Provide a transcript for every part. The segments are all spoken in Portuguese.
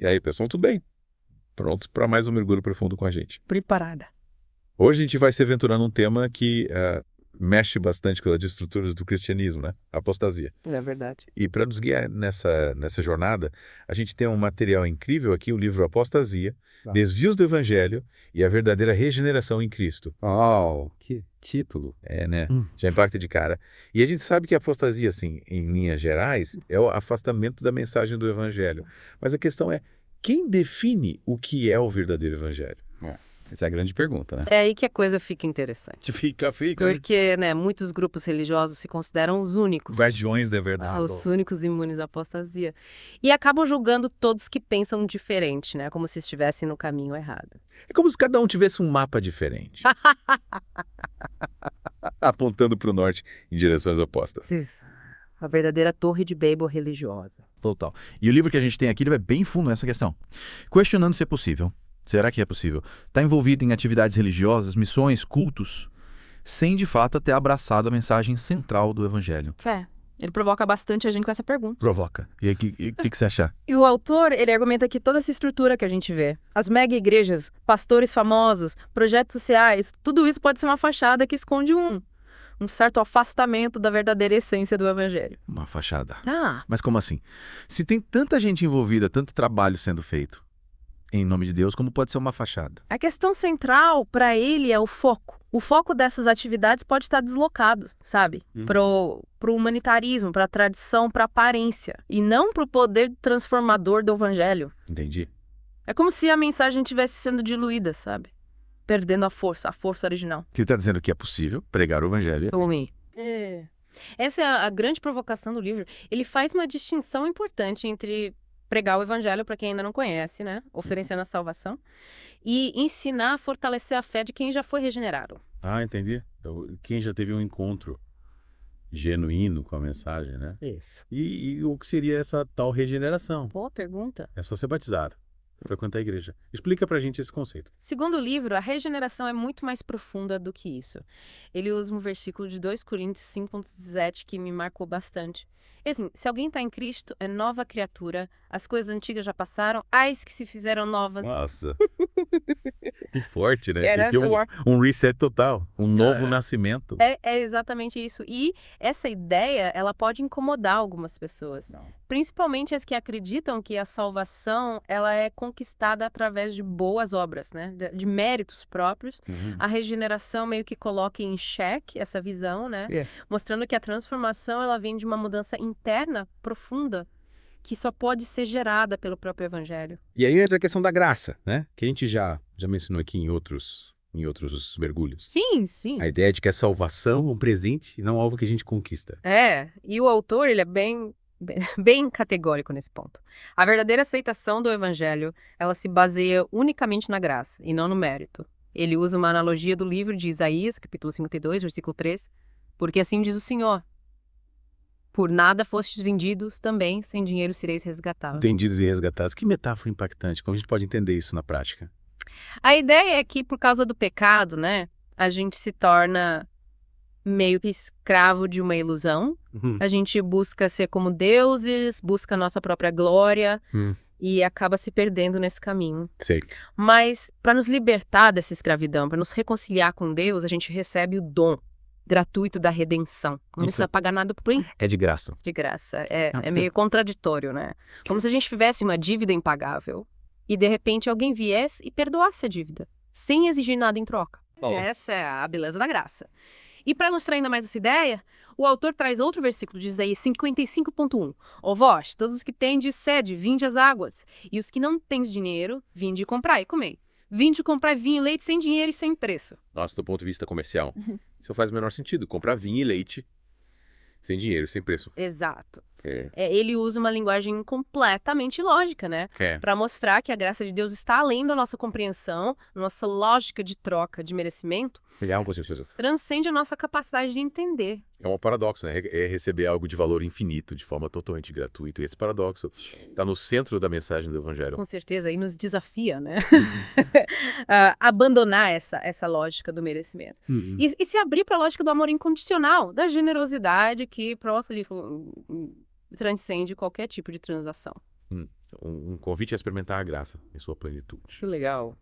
E aí, pessoal, tudo bem? Prontos para mais um mergulho profundo com a gente. Preparada. Hoje a gente vai se aventurar num tema que mexe bastante com as estruturas do cristianismo, né? A apostasia. É verdade. E para nos guiar nessa jornada, a gente tem um material incrível aqui, o livro Apostasia, Desvios do Evangelho e a Verdadeira Regeneração em Cristo. Oh, que título. É, né? Já impacta de cara. E a gente sabe que a apostasia, assim, em linhas gerais, é o afastamento da mensagem do Evangelho. Mas a questão é, quem define o que é o verdadeiro Evangelho? Essa é a grande pergunta, né? É aí que a coisa fica interessante. Fica. Porque, né, muitos grupos religiosos se consideram os únicos. Guardiões da verdade. Os únicos imunes à apostasia. E acabam julgando todos que pensam diferente, né? Como se estivessem no caminho errado. É como se cada um tivesse um mapa diferente. Apontando para o norte em direções opostas. Isso. A verdadeira torre de Babel religiosa. Total. E o livro que a gente tem aqui, ele vai bem fundo nessa questão. Questionando se é possível. Será que é possível? Está envolvido em atividades religiosas, missões, cultos, sem de fato ter abraçado a mensagem central do Evangelho. Fé. Ele provoca bastante a gente com essa pergunta. Provoca. E aí, o que você acha? E o autor, ele argumenta que toda essa estrutura que a gente vê, as mega igrejas, pastores famosos, projetos sociais, tudo isso pode ser uma fachada que esconde um certo afastamento da verdadeira essência do Evangelho. Uma fachada. Ah, Mas como assim? Se tem tanta gente envolvida, tanto trabalho sendo feito em nome de Deus, como pode ser uma fachada? a questão central para ele é o foco. O foco dessas atividades pode estar deslocado, sabe? Pro humanitarismo, pra tradição, pra aparência. E não pro poder transformador do Evangelho. Entendi. É como se a mensagem estivesse sendo diluída, sabe? Perdendo a força original. Que ele está dizendo que é possível pregar o Evangelho. Essa é a grande provocação do livro. Ele faz uma distinção importante entre pregar o evangelho para quem ainda não conhece, né? Oferecendo a salvação. E ensinar a fortalecer a fé de quem já foi regenerado. Ah, entendi. Então, quem já teve um encontro genuíno com a mensagem, né? Isso. E o que seria essa tal regeneração? Boa pergunta. É só ser batizado, frequentar a igreja. Explica pra gente esse conceito. Segundo o livro, a regeneração é muito mais profunda do que isso. Ele usa um versículo de 2 Coríntios 5,17 que me marcou bastante. E assim, se alguém está em Cristo, é nova criatura, as coisas antigas já passaram, as que se fizeram novas. Nossa. Que forte, né? Era Tem um reset total, um novo nascimento. É exatamente isso. E essa ideia, ela pode incomodar algumas pessoas. Principalmente as que acreditam que a salvação, ela é conquistada através de boas obras, né? De méritos próprios. A regeneração meio que coloca em xeque essa visão, né? Mostrando que a transformação, ela vem de uma mudança interna profunda, que só pode ser gerada pelo próprio Evangelho. E aí entra a questão da graça, né? Que a gente já mencionou aqui em outros mergulhos. Sim. A ideia de que a salvação é um presente e não algo que a gente conquista. E o autor, ele é bem categórico nesse ponto. A verdadeira aceitação do Evangelho, ela se baseia unicamente na graça e não no mérito. Ele usa uma analogia do livro de Isaías, capítulo 52, versículo 3, porque assim diz o Senhor: por nada fostes vendidos, também sem dinheiro sereis resgatados. Vendidos e resgatados. Que metáfora impactante. Como a gente pode entender isso na prática? A ideia é que, por causa do pecado, né, a gente se torna meio que escravo de uma ilusão. A gente busca ser como deuses, busca a nossa própria glória e acaba se perdendo nesse caminho. Sei. Mas, para nos libertar dessa escravidão, para nos reconciliar com Deus, a gente recebe o dom gratuito da redenção. Não precisa pagar nada por isso. É de graça. De graça. É meio contraditório, né? Como se a gente tivesse uma dívida impagável e, de repente, alguém viesse e perdoasse a dívida, sem exigir nada em troca. Essa é a beleza da graça. E para ilustrar ainda mais essa ideia, o autor traz outro versículo de Isaías 55.1. Ó vós, todos os que tendes sede, vinde às águas. E os que não tens dinheiro, vinde comprar e comei. Vinde comprar vinho e leite sem dinheiro e sem preço. Nossa, do ponto de vista comercial, isso faz o menor sentido. Comprar vinho e leite sem dinheiro, sem preço. Exato. Ele usa uma linguagem completamente lógica, né? Para mostrar que a graça de Deus está além da nossa compreensão, nossa lógica de troca, de merecimento. Transcende a nossa capacidade de entender. É um paradoxo, né? É receber algo de valor infinito, de forma totalmente gratuita. E esse paradoxo está no centro da mensagem do Evangelho. Com certeza, e nos desafia, né? Abandonar essa lógica do merecimento. E se abrir para a lógica do amor incondicional, da generosidade que, pronto, ali transcende qualquer tipo de transação. um convite a experimentar a graça em sua plenitude. Que legal.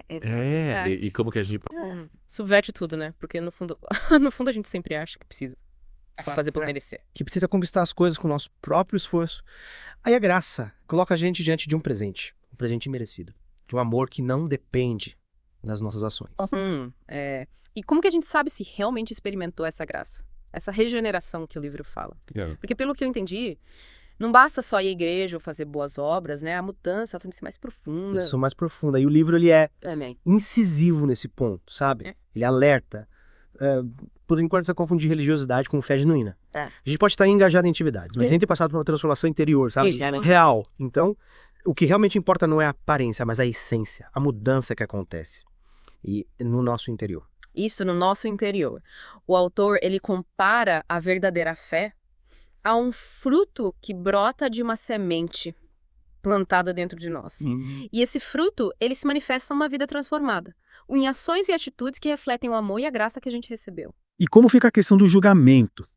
E como que a gente... Subverte tudo, né? Porque no fundo, no fundo a gente sempre acha que precisa fazer por merecer. Que precisa conquistar as coisas com o nosso próprio esforço. Aí a graça coloca a gente diante de um presente imerecido, de um amor que não depende das nossas ações. E como que a gente sabe se realmente experimentou essa graça? Essa regeneração que o livro fala. Porque pelo que eu entendi, não basta só ir à igreja ou fazer boas obras, né? A mudança tem que ser mais profunda. Isso, mais profunda. E o livro, ele é Amém. incisivo nesse ponto, sabe? Ele alerta. Por enquanto, você confundir religiosidade com fé genuína. A gente pode estar engajado em atividades, mas tem que ter passado por uma transformação interior, sabe? Real. Então, o que realmente importa não é a aparência, mas a essência, a mudança que acontece no nosso interior. Isso, no nosso interior. O autor, ele compara a verdadeira fé a um fruto que brota de uma semente plantada dentro de nós. E esse fruto, ele se manifesta numa vida transformada, em ações e atitudes que refletem o amor e a graça que a gente recebeu. E como fica a questão do julgamento?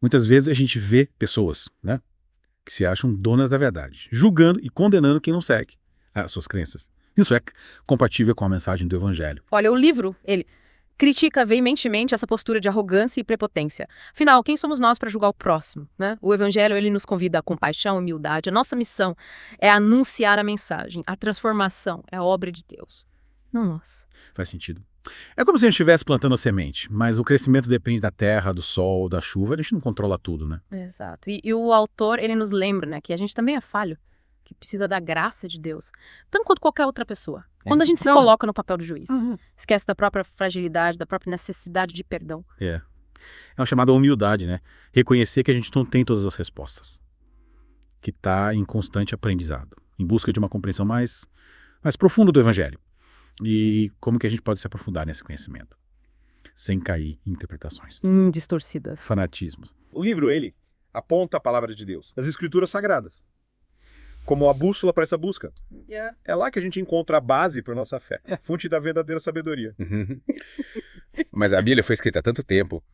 Muitas vezes a gente vê pessoas, né, que se acham donas da verdade, julgando e condenando quem não segue as suas crenças. Isso é compatível com a mensagem do Evangelho. Olha, o livro, ele critica veementemente essa postura de arrogância e prepotência. Afinal, quem somos nós para julgar o próximo, né? O Evangelho, ele nos convida a compaixão, humildade. A nossa missão é anunciar a mensagem. A transformação é a obra de Deus, não nós. Faz sentido. É como se a gente estivesse plantando a semente, mas o crescimento depende da terra, do sol, da chuva. A gente não controla tudo, né? Exato. E o autor, ele nos lembra, né, que a gente também é falho, que precisa da graça de Deus, tanto quanto qualquer outra pessoa. Quando a gente se coloca no papel do juiz, esquece da própria fragilidade, da própria necessidade de perdão. É uma chamada humildade, né? Reconhecer que a gente não tem todas as respostas. Que está em constante aprendizado, em busca de uma compreensão mais profunda do Evangelho. E como que a gente pode se aprofundar nesse conhecimento, sem cair em interpretações. Distorcidas. Fanatismos. O livro, ele aponta a palavra de Deus, as escrituras sagradas, como a bússola para essa busca. É lá que a gente encontra a base para nossa fé, a fonte da verdadeira sabedoria. Mas a Bíblia foi escrita há tanto tempo,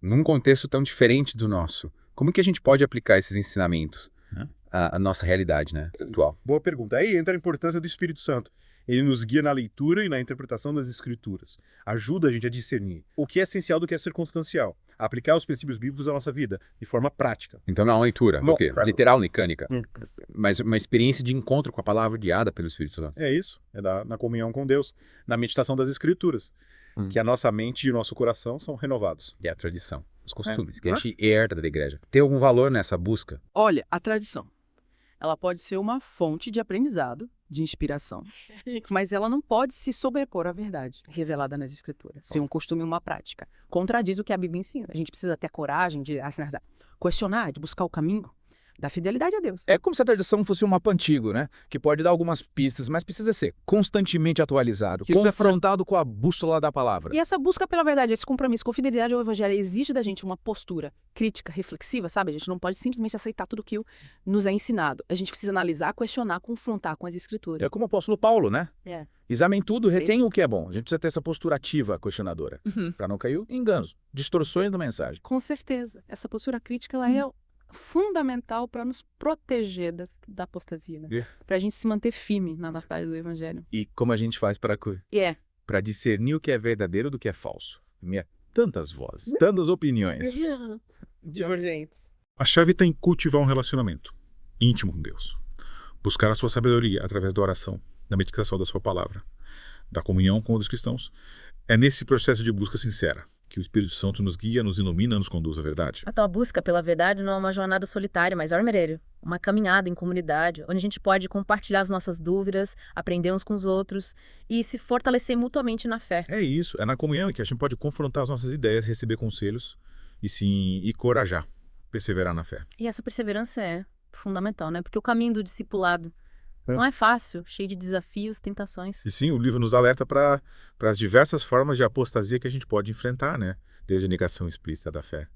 num contexto tão diferente do nosso. Como que a gente pode aplicar esses ensinamentos à nossa realidade, né, atual? Boa pergunta. Aí entra a importância do Espírito Santo. Ele nos guia na leitura e na interpretação das escrituras. Ajuda a gente a discernir o que é essencial do que é circunstancial. A aplicar os princípios bíblicos à nossa vida, de forma prática. Então não é uma leitura, literal, mecânica, mas uma experiência de encontro com a palavra guiada pelo Espírito Santo. É isso, na comunhão com Deus, na meditação das escrituras, que a nossa mente e o nosso coração são renovados. E a tradição, os costumes, que a gente herda da igreja. Tem algum valor nessa busca? Olha, a tradição, ela pode ser uma fonte de aprendizado, de inspiração, mas ela não pode se sobrepor à verdade revelada nas escrituras, ser um costume e uma prática. Contradiz o que a Bíblia ensina. A gente precisa ter a coragem de questionar, de buscar o caminho da fidelidade a Deus. É como se a tradição fosse um mapa antigo, né? Que pode dar algumas pistas, mas precisa ser constantemente atualizado, confrontado com a bússola da palavra. E essa busca pela verdade, esse compromisso com fidelidade ao Evangelho exige da gente uma postura crítica, reflexiva, sabe? A gente não pode simplesmente aceitar tudo que nos é ensinado. A gente precisa analisar, questionar, confrontar com as escrituras. É como o apóstolo Paulo, né? Examine tudo, retém o que é bom. A gente precisa ter essa postura ativa, questionadora, para não cair em enganos, distorções da mensagem. Com certeza. Essa postura crítica, ela é fundamental para nos proteger da apostasia, né? Para a gente se manter firme na verdade do Evangelho. E como a gente faz para discernir o que é verdadeiro do que é falso? Tantas vozes, tantas opiniões. Divergentes. A chave está em cultivar um relacionamento íntimo com Deus. Buscar a sua sabedoria através da oração, da meditação da sua palavra, da comunhão com os cristãos. É nesse processo de busca sincera que o Espírito Santo nos guia, nos ilumina, nos conduz à verdade. Então, a busca pela verdade não é uma jornada solitária, mas uma caminhada em comunidade, onde a gente pode compartilhar as nossas dúvidas, aprender uns com os outros e se fortalecer mutuamente na fé. É isso, é na comunhão que a gente pode confrontar as nossas ideias, receber conselhos e encorajar, perseverar na fé. E essa perseverança é fundamental, né? Porque o caminho do discipulado não é fácil, cheio de desafios, tentações. E sim, o livro nos alerta para as diversas formas de apostasia que a gente pode enfrentar, né? Desde a negação explícita da fé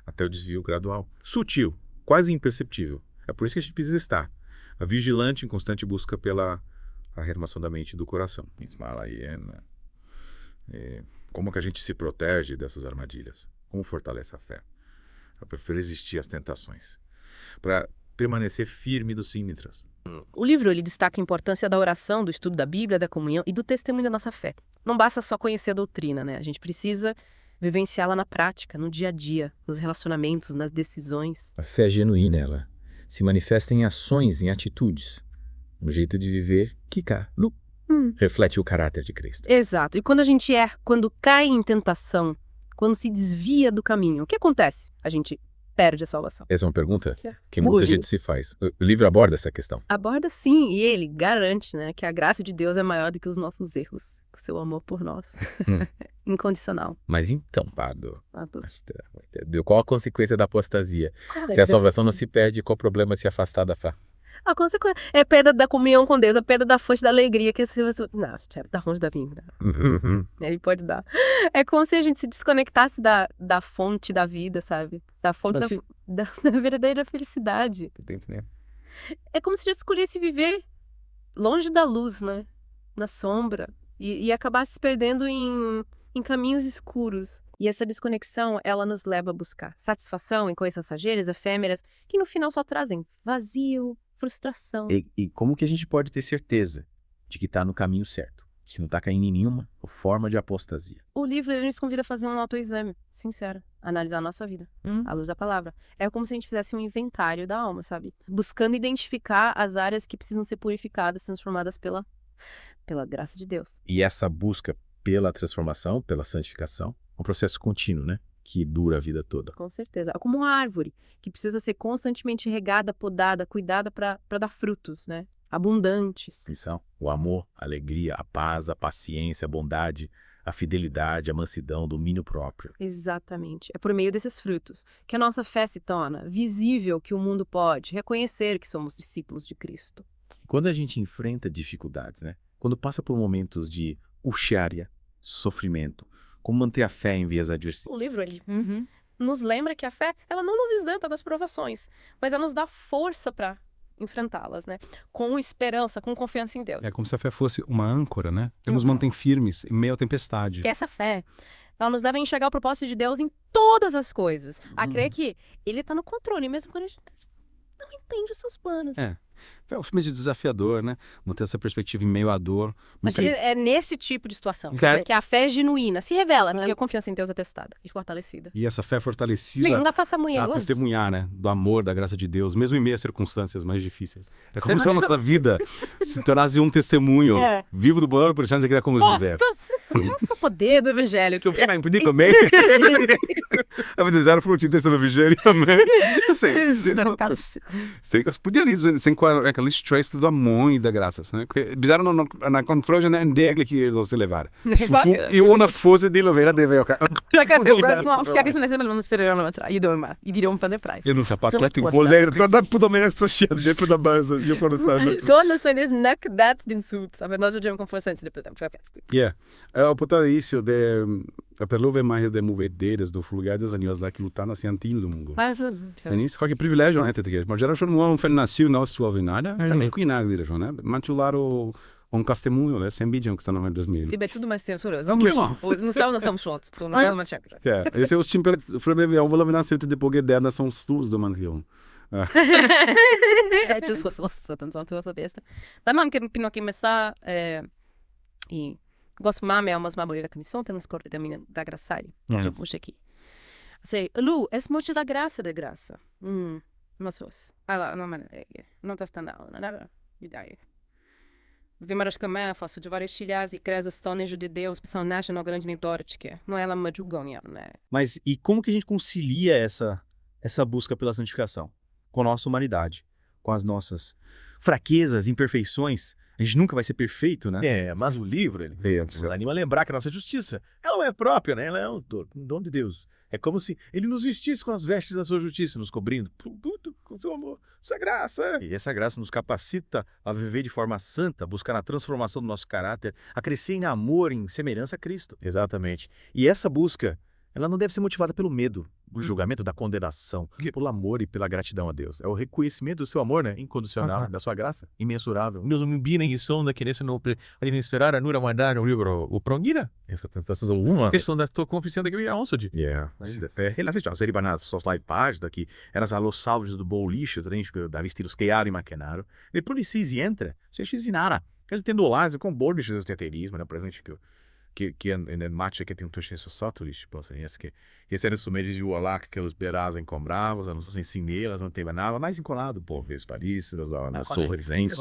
até o desvio gradual. Sutil, quase imperceptível. É por isso que a gente precisa estar vigilante em constante busca pela renovação da mente e do coração. Como que a gente se protege dessas armadilhas? Como fortalece a fé? Para resistir às tentações? Para permanecer firme do Sínitras. O livro ele destaca a importância da oração, do estudo da Bíblia, da comunhão e do testemunho da nossa fé. Não basta só conhecer a doutrina, né? A gente precisa vivenciá-la na prática, no dia a dia, nos relacionamentos, nas decisões. A fé genuína, ela se manifesta em ações, em atitudes. Um jeito de viver que reflete o caráter de Cristo. Exato. E quando a gente quando cai em tentação, quando se desvia do caminho, o que acontece? A gente perde a salvação. Essa é uma pergunta que muita gente se faz. O livro aborda essa questão. Aborda sim, e ele garante, né, que a graça de Deus é maior do que os nossos erros. O seu amor por nós. Incondicional. Mas então, Pardo, qual a consequência da apostasia? Se a salvação não se perde, qual o problema de se afastar da fé? A consequência é a perda da comunhão com Deus, a perda da fonte da alegria que você... Não, da fonte da vida. Ele pode dar. É como se a gente se desconectasse da fonte da vida, sabe? Da fonte da verdadeira felicidade. É como se a gente escolhesse viver longe da luz, né? Na sombra. E acabasse se perdendo em caminhos escuros. E essa desconexão, ela nos leva a buscar satisfação em coisas passageiras, efêmeras, que no final só trazem vazio, frustração. E como que a gente pode ter certeza de que está no caminho certo? Que não está caindo em nenhuma forma de apostasia? O livro ele nos convida a fazer um autoexame sincero, analisar a nossa vida, à luz da palavra. É como se a gente fizesse um inventário da alma, sabe? Buscando identificar as áreas que precisam ser purificadas, transformadas pela graça de Deus. E essa busca pela transformação, pela santificação, é um processo contínuo, né? Que dura a vida toda. Com certeza. É como uma árvore que precisa ser constantemente regada, podada, cuidada para dar frutos, né? Abundantes. Então, o amor, a alegria, a paz, a paciência, a bondade, a fidelidade, a mansidão, o domínio próprio. Exatamente. É por meio desses frutos que a nossa fé se torna visível, que o mundo pode reconhecer que somos discípulos de Cristo. Quando a gente enfrenta dificuldades, né? Quando passa por momentos de uxária, sofrimento, como manter a fé em vias adversas? O livro, ele nos lembra que a fé, ela não nos isenta das provações, mas ela nos dá força para enfrentá-las, né? Com esperança, com confiança em Deus. É como se a fé fosse uma âncora, né? Que nos mantém firmes em meio à tempestade. Que essa fé, ela nos leva a enxergar o propósito de Deus em todas as coisas. A crer que Ele está no controle, mesmo quando a gente não entende os seus planos. É um filme desafiador, né? Manter essa perspectiva em meio à dor. Mas é nesse tipo de situação que a fé é genuína, se revela, né? E a confiança em Deus é testada e fortalecida. E essa fé fortalecida... Sim, não dá pra testemunhar, né? Do amor, da graça de Deus, mesmo em meio a circunstâncias mais difíceis. É como se a nossa vida se tornasse um testemunho vivo do bom, por chance de como viver. Nossa, o poder do evangelho. Que eu não podia comer. A vida zero frutinho do evangelho também. Podia ali, sem aquele stress do amor e da graça. Bisogna na confrontazione che lo si levare. E una fase di lovera deve Idemo pa naprej. Eu não sapato letim voler, da puta merda sto scendo, sempre da base, io conosco. Todos são nakdat din sud, aber nós já com força de pretam para festa. O portanto isso de per love mais de movedeiras do lugar das anios lá que lutar assim antino do mundo. Isso qualquer privilégio não é ter mas já não foi nascido na sua vinada, também que nada direção, né? Manchularo um testemunho, né? Sem vídeo que está no ano 2000. E tudo mais censura. Não somos shots, porque não é uma check. Esse é o time para eu vou lá de porque der são estudos do manrion. É just was tanto tua besta. Da mam que pino que começar e gosto mame umas mamori da comissão tem nas corte da minha da graçari. Eu puxo aqui. Sei, Lu, é muito da graça de graça. Mas não está standando, nada. Ideia. Vimaras Kamé, faço de várias chilhas e cresce estónejo de Deus, pessoal nasce no grande Nidortke. Não é ela majugonha, né? Mas e como que a gente concilia essa busca pela santificação? Com a nossa humanidade, com as nossas fraquezas, imperfeições. A gente nunca vai ser perfeito, né? Mas o livro, ele nos anima a lembrar que a nossa justiça, ela não é própria, né? Ela é um dom de Deus. É como se ele nos vestisse com as vestes da sua justiça, nos cobrindo com seu amor, sua graça. E essa graça nos capacita a viver de forma santa, buscar a transformação do nosso caráter, a crescer em amor, em semelhança a Cristo. Exatamente. E essa busca, ela não deve ser motivada pelo medo, do julgamento, da condenação, pelo amor e pela gratidão a Deus. É o reconhecimento do seu amor, né? Incondicional, da sua graça, imensurável. Deus me vira em som da que nesse não esperar a nura mandar o livro o prongira. Essa tentação uma. Questão da tua confissão da que é onça de. Hela se se ribana so slide page da que era allo salvage do bom lixo, da vestidos chiari maquenaro. E polizia entra, se scisinara. Ele tendo lá, com borbisch do teterismo, né? Presente que nel match che tem un tochesso sottolis, posso dizer que esse era o meio de lá que aqueles beras encombravam, não fossem cinelas, não teve nada, mais encolado, pô, vegetalistas, sorrisenses.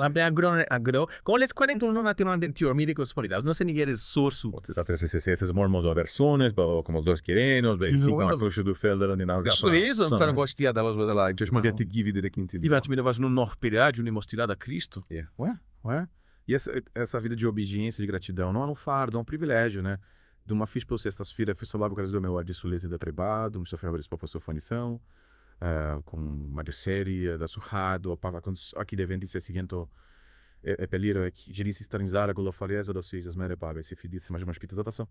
Agro, como eles 41 não tem dentro médicos solidários, não sei ninguém é sorso. Da 360 mormos ou versões, como os dois queridos, ficam a coxa do Felder e nada. Isso mesmo, não gosto de dar lá, just uma get give de quinto. E vai te me levar no norperiádio, ne mostrar a Cristo. Ué. E essa vida de obediência, de gratidão, não é um fardo, é um privilégio, né? De uma ficha para sextas-feira, fui salvar o caso do meu ar de suleza da trebado, me sofreu para a sua fanição, com uma série da surrado, aqui devendo ser seguinte, peliro, que gerisse estranizar com a faleza das suas mere paga, se fidisse mais umas pitas da ação.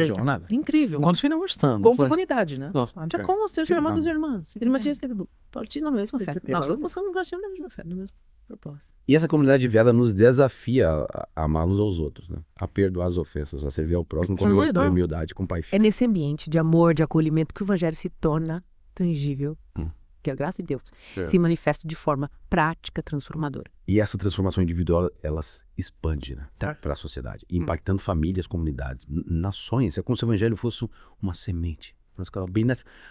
Jornada. Incrível. Quando final gostando. Com humanidade, né? Já como os seus irmãos dos irmãos. Irmã diz que partir na mesma fé. Não, eu buscando gostar da mesma fé, no mesmo propósito. E essa comunidade de viada nos desafia a amar uns aos outros, né? A perdoar as ofensas, a servir ao próximo com humildade, com pai. É nesse ambiente de amor, de acolhimento que o evangelho se torna tangível, que a graça de Deus se manifesta de forma prática, transformadora. E essa transformação individual, ela expande, né? Para a sociedade, impactando famílias, comunidades, nações. É como se o evangelho fosse uma semente. Bem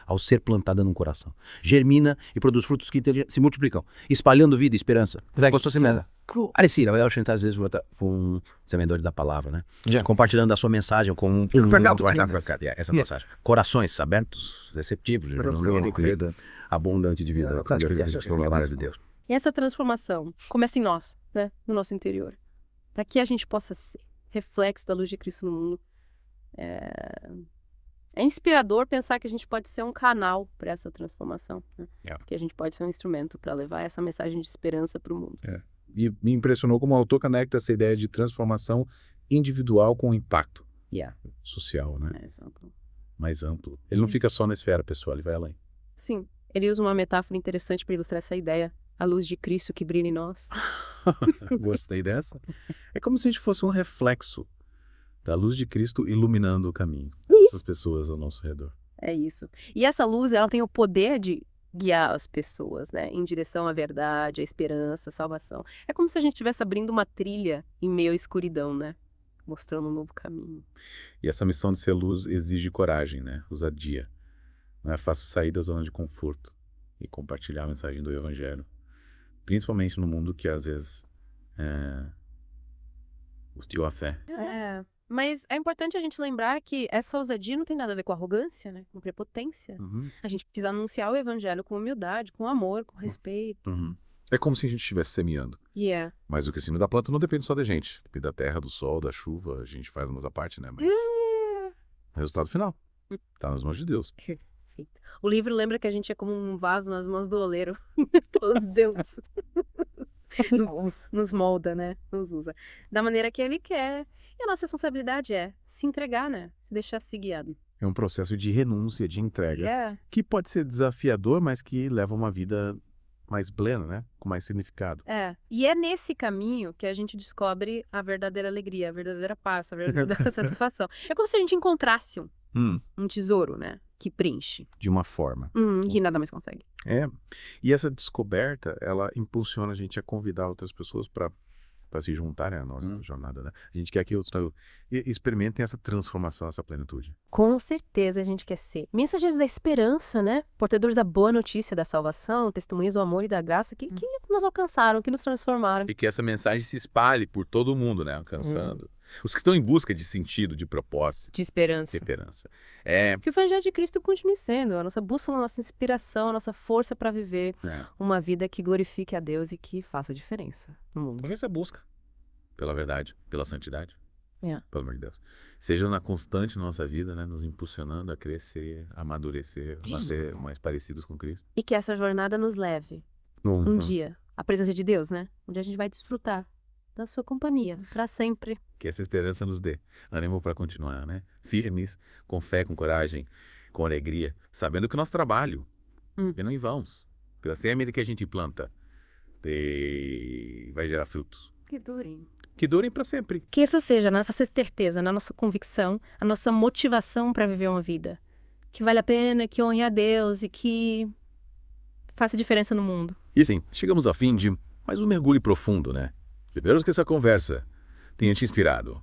ao ser plantada num coração. Germina e produz frutos que se multiplicam, espalhando vida e esperança. Parecia, eu acho que às vezes com semeadores da palavra, né? Compartilhando a sua mensagem com essa mensagem. Corações abertos, receptivos, abundante de vida. De Deus. E essa transformação começa em nós, né? No nosso interior. Para que a gente possa ser reflexo da luz de Cristo no mundo. É inspirador pensar que a gente pode ser um canal para essa transformação, né? Que a gente pode ser um instrumento para levar essa mensagem de esperança para o mundo. E me impressionou como o autor conecta essa ideia de transformação individual com impacto social, né? Mais amplo. Ele não fica só na esfera pessoal, ele vai além. Sim, ele usa uma metáfora interessante para ilustrar essa ideia. A luz de Cristo que brilha em nós. Gostei dessa. É como se a gente fosse um reflexo da luz de Cristo iluminando o caminho dessas pessoas ao nosso redor. É isso. E essa luz, ela tem o poder de guiar as pessoas, né? Em direção à verdade, à esperança, à salvação. É como se a gente estivesse abrindo uma trilha em meio à escuridão, né? Mostrando um novo caminho. E essa missão de ser luz exige coragem, né? Ousadia. Não é fácil sair da zona de conforto e compartilhar a mensagem do Evangelho. Principalmente no mundo que às vezes hostil à fé. Mas é importante a gente lembrar que essa ousadia não tem nada a ver com arrogância, né? Com prepotência. A gente precisa anunciar o evangelho com humildade, com amor, com respeito. É como se a gente estivesse semeando. Mas o crescimento da planta não depende só da gente. Depende da terra, do sol, da chuva. A gente faz a nossa parte, né? Mas o resultado final tá nas mãos de Deus. Perfeito. O livro lembra que a gente é como um vaso nas mãos do oleiro. Os Deus nos molda, né? Nos usa. Da maneira que ele quer. E a nossa responsabilidade é se entregar, né? Se deixar ser guiado. É um processo de renúncia, de entrega, que pode ser desafiador, mas que leva uma vida mais plena, né? Com mais significado. E é nesse caminho que a gente descobre a verdadeira alegria, a verdadeira paz, a verdadeira satisfação. É como se a gente encontrasse um tesouro, né? Que preenche. De uma forma. Que nada mais consegue. E essa descoberta, ela impulsiona a gente a convidar outras pessoas para se juntarem à nossa jornada, né? A gente quer que outros experimentem essa transformação, essa plenitude. Com certeza a gente quer ser mensageiros da esperança, né? Portadores da boa notícia da salvação, testemunhas do amor e da graça que nos alcançaram, que nos transformaram. E que essa mensagem se espalhe por todo mundo, né? Alcançando os que estão em busca de sentido, de propósito. De esperança. Que o Evangelho de Cristo continue sendo a nossa bússola, a nossa inspiração, a nossa força para viver uma vida que glorifique a Deus e que faça diferença no mundo. Porque você busca pela verdade, pela santidade. Pelo amor de Deus. Seja na constante nossa vida, né? Nos impulsionando a crescer, a amadurecer, a ser mais parecidos com Cristo. E que essa jornada nos leve um dia à presença de Deus, né? Onde a gente vai desfrutar da sua companhia para sempre. Que essa esperança nos dê ânimo para continuar, né? Firmes, com fé, com coragem, com alegria, sabendo que o nosso trabalho é não em vãos. Pela semente que a gente planta, vai gerar frutos. Que durem. Que durem para sempre. Que isso seja a nossa certeza, a nossa convicção, a nossa motivação para viver uma vida que vale a pena, que honre a Deus e que faça diferença no mundo. E sim, chegamos ao fim de mais um mergulho profundo, né? Esperamos que essa conversa tenha te inspirado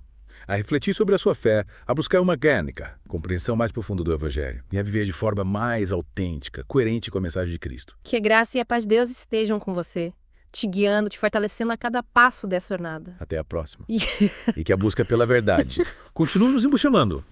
a refletir sobre a sua fé, a buscar uma orgânica compreensão mais profunda do Evangelho e a viver de forma mais autêntica, coerente com a mensagem de Cristo. Que a graça e a paz de Deus estejam com você, te guiando, te fortalecendo a cada passo dessa jornada. Até a próxima. E que a busca pela verdade continue nos impulsionando.